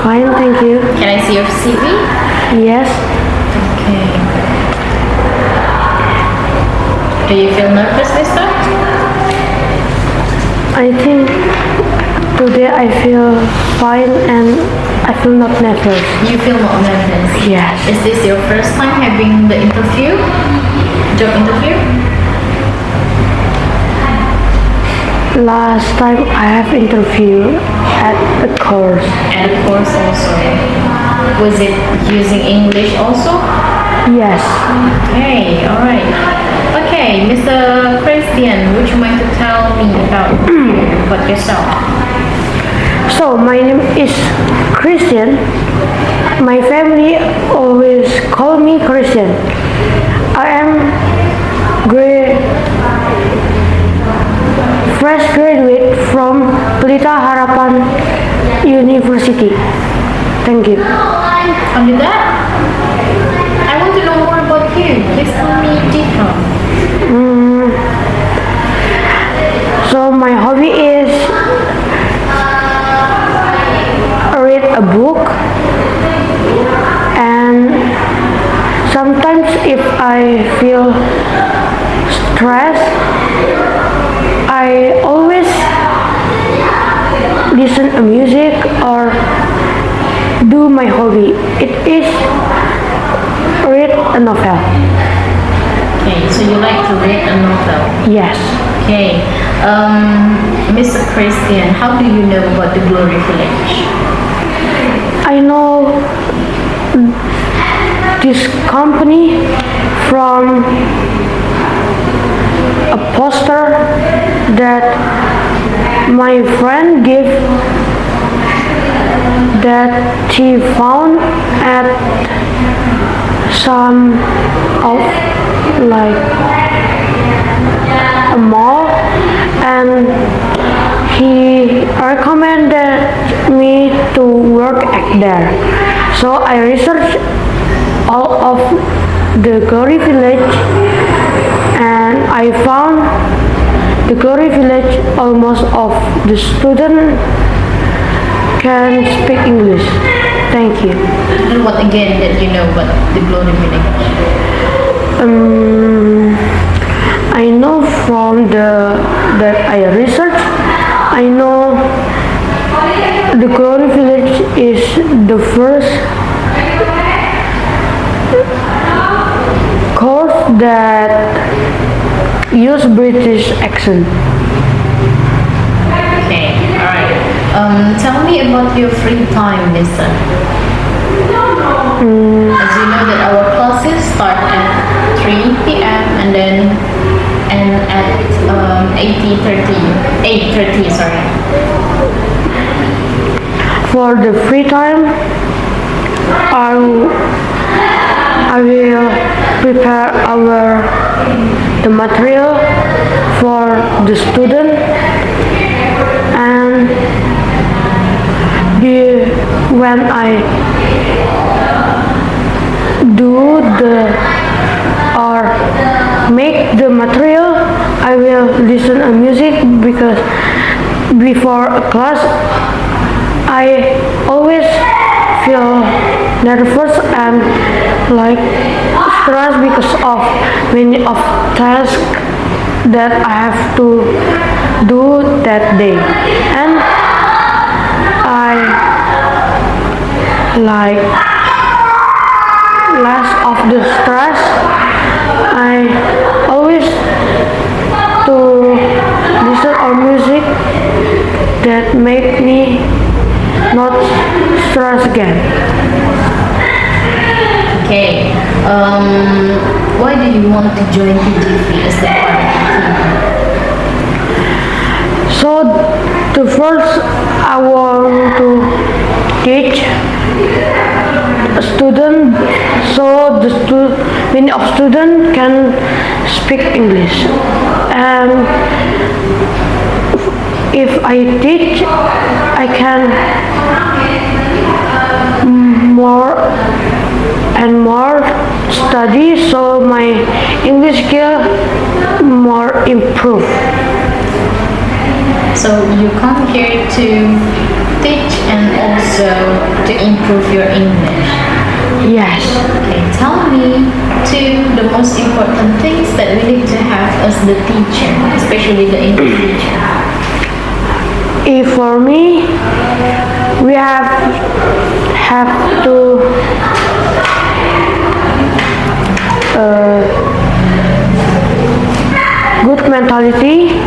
fine, thank you. Can I see your CV? Yes, Okay. Do you feel nervous, mister? I think today I feel fine and I feel not nervous. You feel not nervous? Yes. Is this your first time having the interview? Job interview? Last time I have interview at a course. And of course also. Was it using English also? Yes. Okay, alright. Okay, Mr. Christian, would you mind to tell me about yourself? So my name is Christian. My family always call me Christian. I am fresh graduate from Pelita Harapan University. Thank you. Under that, I want to know more about you. Please tell me detail. So my hobby is read a book, and sometimes if I feel stressed, I always listen to music or do my hobby. It is read a novel. Okay, so you like to read a novel. Yes. Okay, Mr. Christian, how do you know about the Glory Village? I know this company from a poster that my friend gave that she found at some of like a mall, and he recommended me to work at there. So I researched all of the Glory Village, and I found the Glory Village almost of the student can speak English. Thank you. And what again that you know about the Glory Village? I know from that I researched, I know the Glory Village is the first course that use British accent. Okay, alright. Tell me about your free time, mister. As you know that our classes start at 3 p.m. and then end at 8:30, sorry. For the free time, I will prepare the material for the student, and when I do or make the material, I will listen to music, because before a class I always feel nervous and like stressed because of many of tasks that I have to do that day, and I like less of the stress. I always to listen to music that make me not stress again. Okay. Why do you want to join PGV as the part of the team? So the first I want to teach a student, so many of students can speak English, and if I teach, I can more and more study, so my English skill improve. So you come here to teach and also to improve your English. Yes. Okay, tell me two the most important things that we need to have as the teacher, especially the English teacher. If for me, we have to good mentality,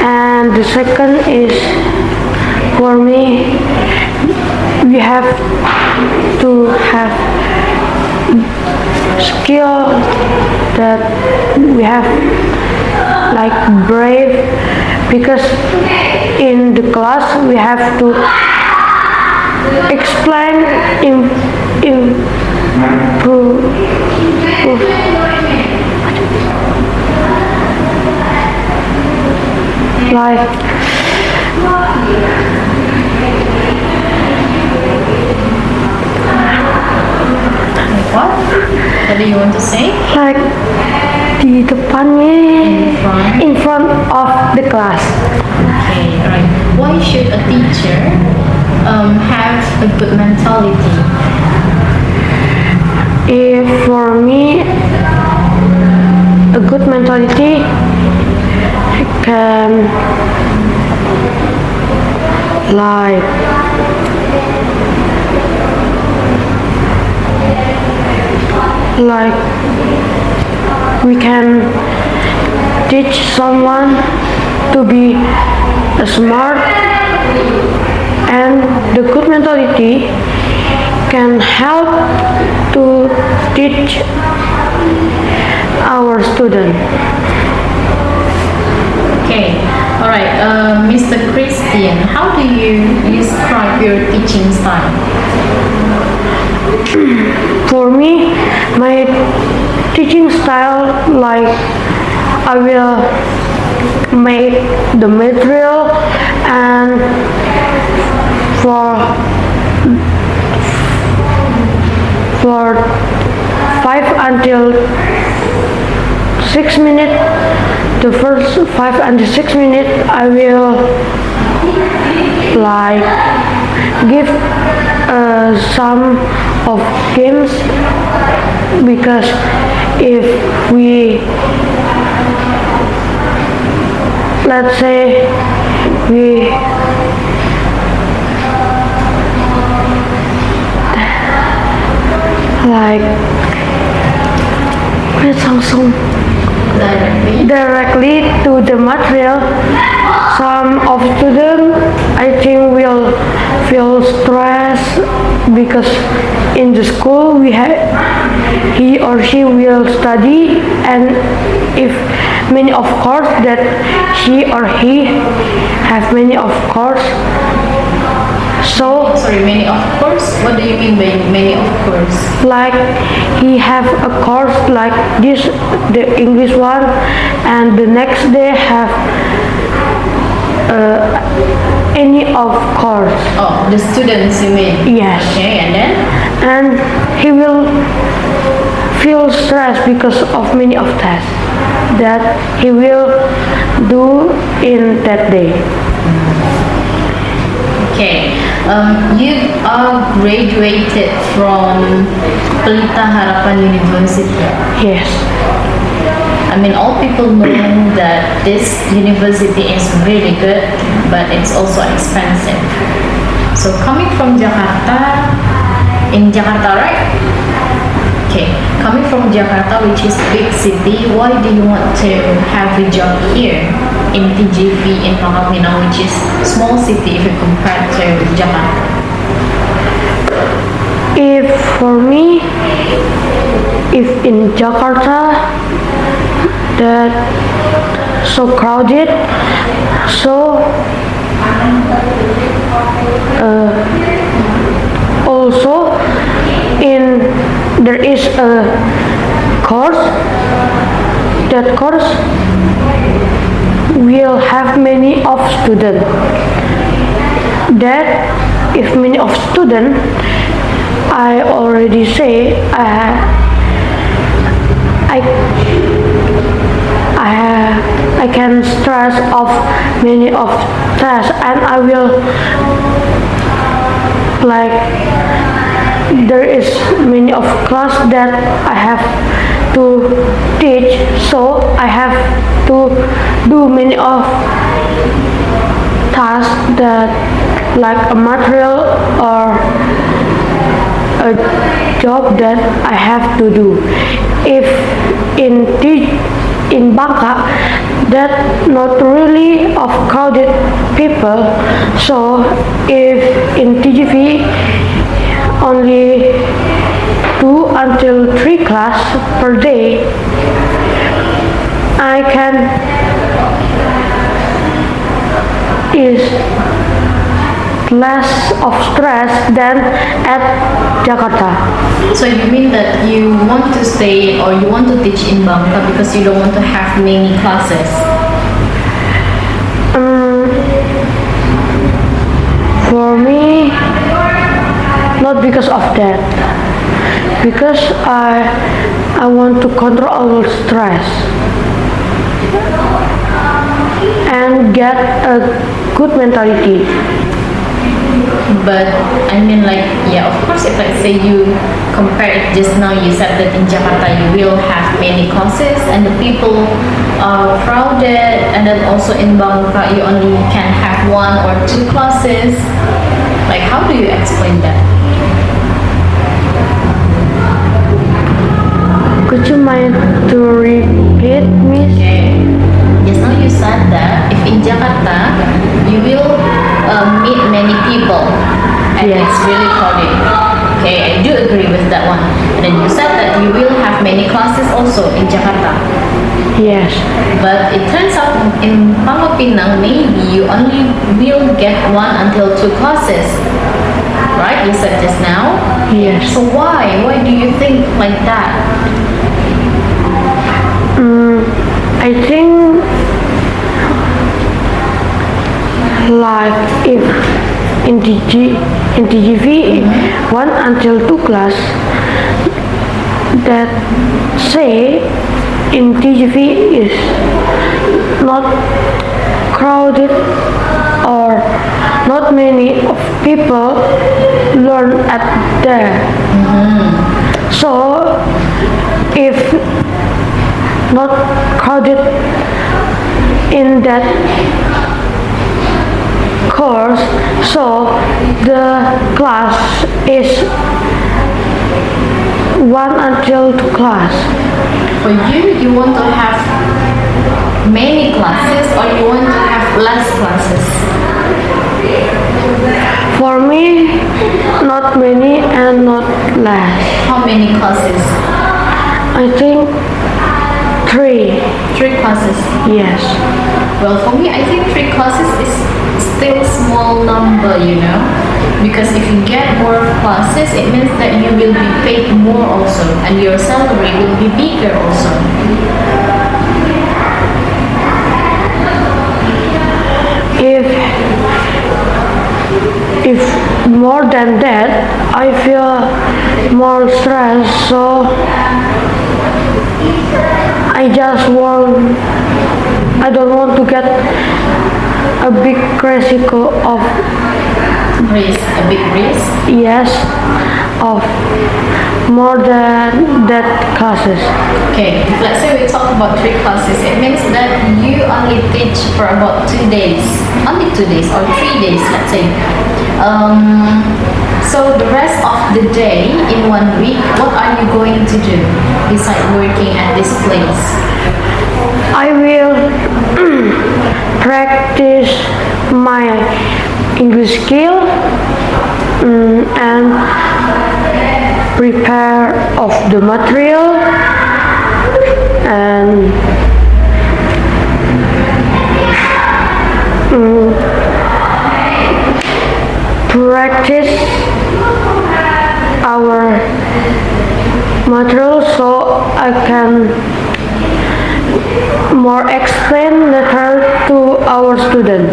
and the second is for me we have to have skill that we have like brave, because in the class we have to explain improve like What? What do you want to say? like di depannya, in front of the class. Okay, alright. Why should a teacher have a good mentality? If for me, a good mentality can like we can teach someone to be smart, and the good mentality can help to teach our student. Okay, alright. Mr. Christian, how do you describe your teaching style? For me, my teaching style, like I will make the material, and for 5 until 6 minutes, the first 5 until 6 minutes I will like give some of games, because if we, let's say we like langsung directly to the material, some of students I think will feel stressed, because in the school he or she will study, and if many of course that she or he have many of course, so Sorry, many of course? What do you mean by many of course? like he have a course like this, the English one, and the next day have any of course. Oh, the students you mean? Yes. Okay, and then? And he will feel stressed because of many of tests that he will do in that day. Okay, you are graduated from Pelita Harapan University. Yes. I mean, all people know that this university is really good, but it's also expensive. So coming from Jakarta, in Jakarta, right? Okay, coming from Jakarta, which is big city, why do you want to have a job here in TJP in Pangkal Pinang, which is small city if you compare to Jakarta? If for me, if in Jakarta that so crowded, so also in there is a course, that course will have many of students, that if many of students, I already say I can stress of many of tests, and I will like there is many of class that I have to teach, so I have to do many of tasks that like a material or a job that I have to do. If in Bangka, that not really of crowded people, so if in TGV only 2 until 3 class per day, I can is less of stress than at Jakarta. So you mean that you want to stay or you want to teach in Bangka because you don't want to have many classes? For me, not because of that. Because I want to control all stress and get a good mentality. But I mean, like, yeah, of course, if let's say you compare it just now, you said that in Jakarta you will have many classes and the people are crowded, and then also in Bangka you only can have 1 or 2 classes. Like, how do you explain that? Could you mind to repeat, Miss? Okay. Just now you said that if in Jakarta you will meet many people and Yes. it's really crowded. Okay, I do agree with that one. And then you said that you will have many classes also in Jakarta. Yes. But it turns out in Pangkal Pinang maybe you only will get 1 until 2 classes. Right? You said just now. Yes. So why? Why do you think like that? I think like if in TGV 1 until 2 class, that say in TGV is not crowded or not many of people learn at there. So if not crowded in that course, so the class is 1 until 2 class. For you, you want to have many classes or you want to have less classes? For me, not many and not less. How many classes? I think 3. 3 classes. Yes. Well, for me, I think 3 classes is still small number, you know, because if you get more classes, it means that you will be paid more also, and your salary will be bigger also. If more than that, I feel more stressed, so I don't want to get a big risk of A big risk. yes, of more than that classes. Okay, if let's say we talk about 3 classes, it means that you only teach for about 2 days, only 2 days or 3 days, let's say. So the rest of the day in 1 week, what are you going to do besides working at this place? I will practice my English skill and prepare of the material and practice our material so I can more explain later to our student.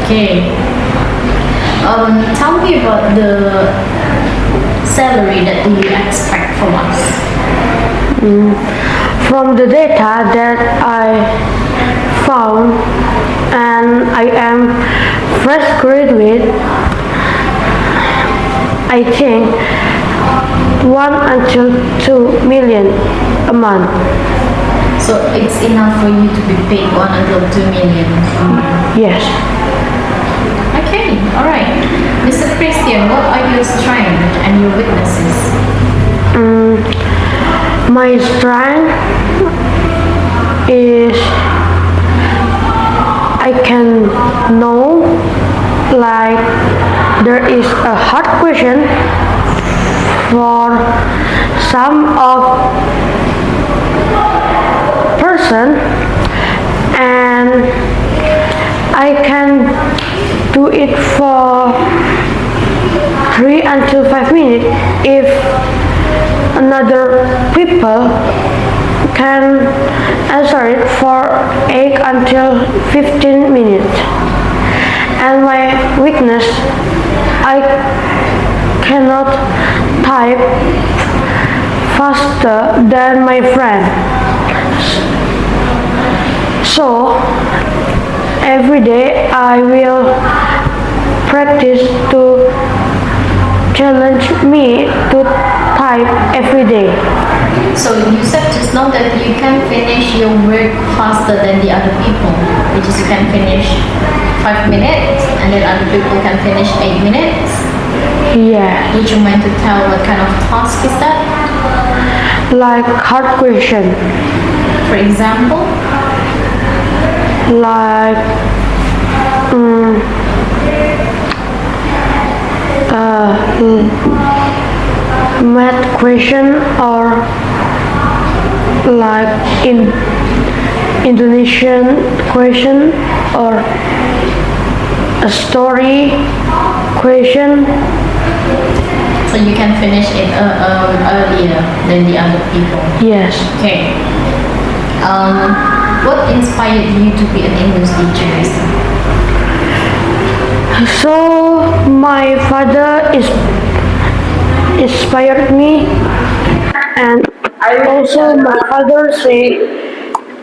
Okay. Tell me about the salary that you expect from us. From the data that I found, and I am fresh graduate, I think 1 until 2 million a month. So it's enough for you to be paid 1 until 2 million a month. Yes. Okay, all right. Mr. Christian, what are your strengths and your weaknesses? My strength is I can know like there is a hard question for some of person and I can do it for 3 until 5 minutes if another people can answer it for 8 until 15 minutes. And my weakness, I cannot type faster than my friend. So every day I will practice to challenge me to type every day. So you said just now that you can finish your work faster than the other people, which is you can finish 5 minutes and then other people can finish 8 minutes. Yeah, Would you mind to tell what kind of task is that? like hard question, For example, like math question or like in Indonesian question or a story question. so you can finish it earlier than the other people. Yes. Okay. What inspired you to be an English teacher, Lisa? So my father is inspired me, and also my father say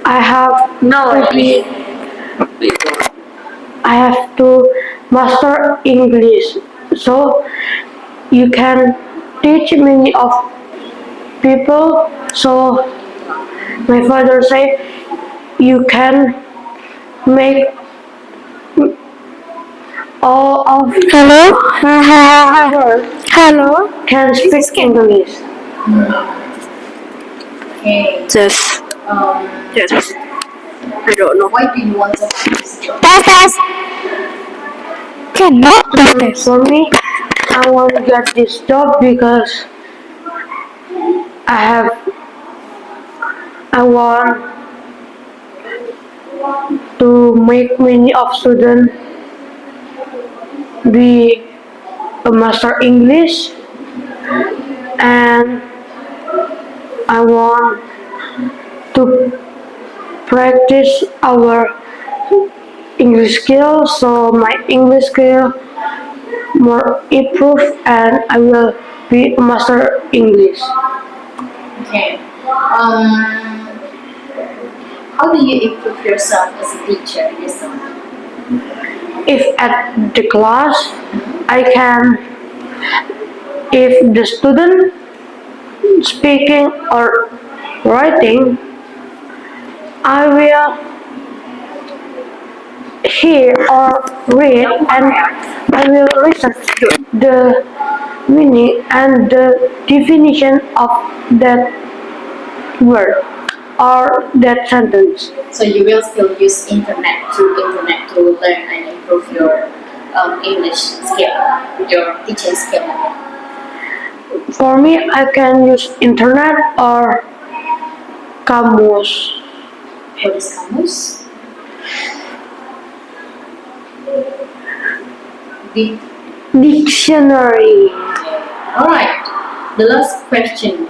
I have to be, I have to master English. So you can teach many of people. So my father say you can make all of world can speak English. Okay. Just, Um, just, I don't know. why do you want to have this job? Test. Cannot test. For me, I want to get this job because I have, I want to make many of students be a master English, and I want to practice our English skills so my English skill more improve and I will be a master English. Okay. How do you improve yourself as a teacher, Lisa? If at the class I can, if the student speaking or writing, I will hear or read and I will research the meaning and the definition of that word or that sentence. So you will still use internet to learn and improve your English skill, your teaching skill. For me, I can use internet or kamus. What is kamus? The Dictionary. All right. The last question.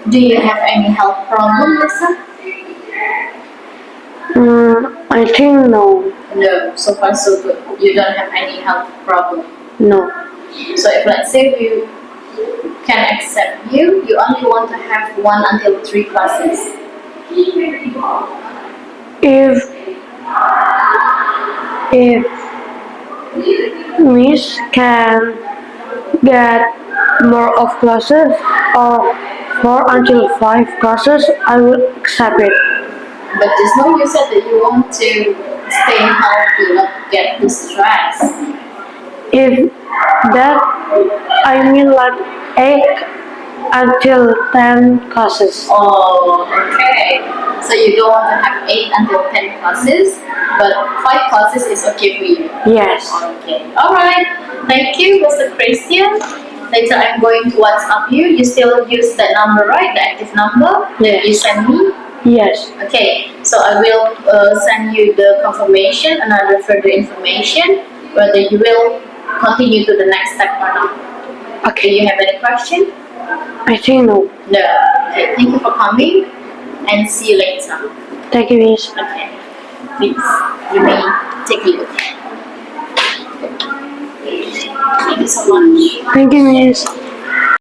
Do you have any health problem, Lisa? I think no. No. So far, so good. You don't have any health problem. No. So if let's say we can accept you, you only want to have 1 until 3 classes. If Miss can get more of classes or 4 until 5 classes, I will accept it. But just now you said that you want to stay home to not get the stress. If that, I mean like 8 until 10 classes. Oh, okay. So you don't want to have 8 until 10 classes, but 5 classes is okay for you. Yes. Okay. All right. Thank you, Mr. Christian. Later, I'm going to WhatsApp you. You still use that number, right? The active number that you send me. Yes. Okay. So I will send you the confirmation and other further information whether you will continue to the next step or not. Do Okay. you have any question? I think no. No. Okay. Thank you for coming, and see you later. Thank you, Miss. Okay. Please, you may take a look. Thank you so much. Thank you, Miss.